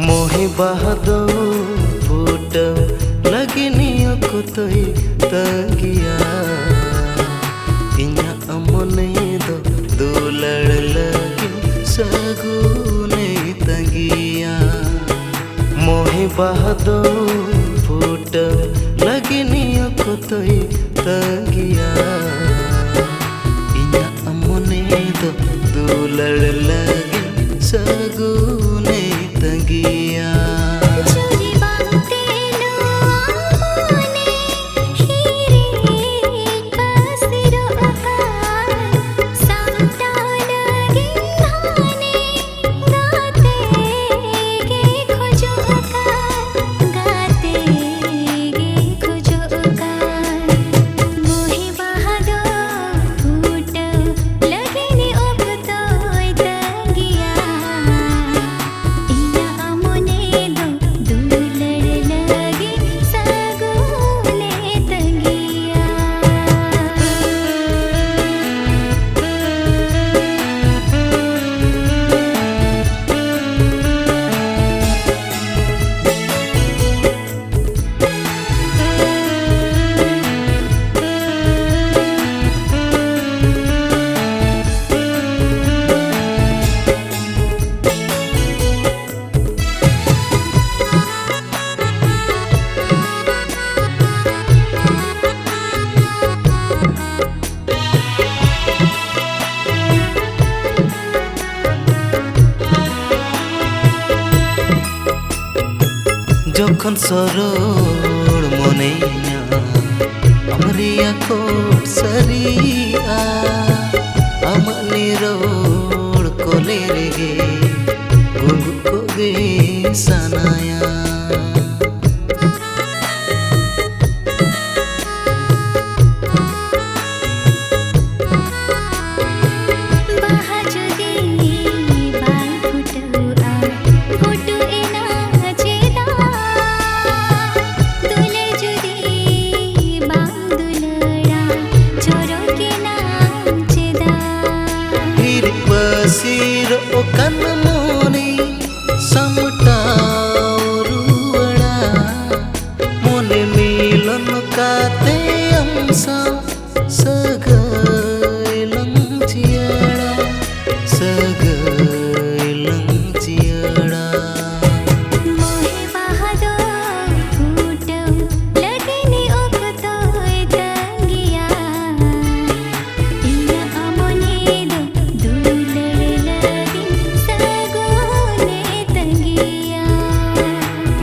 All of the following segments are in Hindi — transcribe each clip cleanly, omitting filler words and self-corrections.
मोहि बहादुर फूट लगिनियो को तोई तंगिया इन्या अमने दो दुलड़ लगी सगुने तंगिया मोहि बहादुर फूट लगिनियो को तोई तंगिया इन्या अमने दो दुलड़ लगी सगुने तंगिया जखन सरल मनेया अमरिया कोट सरिया अमनी रोड कोले रेगे गुंगु को गे Sanaya o kan moni samtaruada mone milan kate amsa sagailang ciada mohi bahadur foot lagini oktoy tangiya iya amone do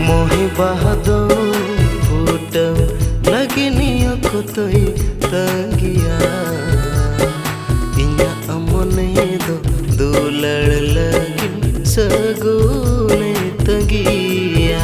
मोहि बहादुर फूट लगिनियो को तोई तंगिया इन्या अमने दो दुलड़ लगी सगुने तंगिया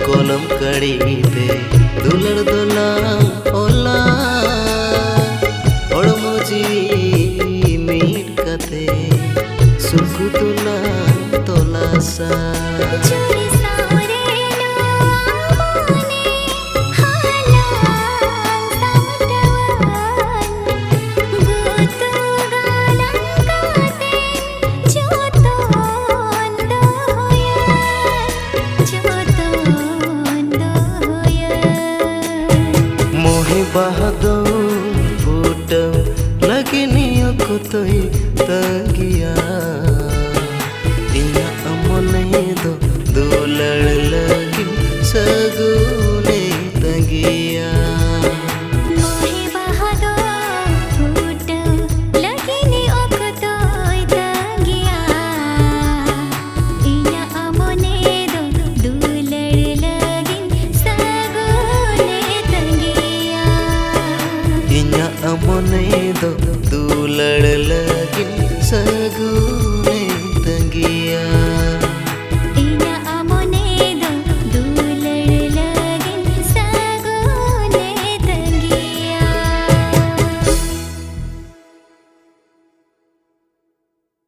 कोलम कड़ी पे दुलड़ दोलाम ओला ओड़मोजी मीट कते सुकु तुला तोलासा बहादुर फूट लगिनियो ᱚᱠᱛᱚᱭ ᱛᱟᱸᱜᱤᱭᱟ ᱤᱧᱟᱹᱜ ᱢᱚᱱᱮ ᱫᱚ ᱫᱩᱞᱟᱹᱲ ᱞᱟᱹᱜᱤᱫ ᱥᱟᱹᱜᱩᱱᱮ ᱛᱟᱸᱜᱤᱭᱟ मोहे बाहा दो फूटव लगिन ओक्तोय तंगिया इᱧᱟᱜ मोने दो दुलड़ लगिन सगुने तंगिया iñak amone do dular lagi sagu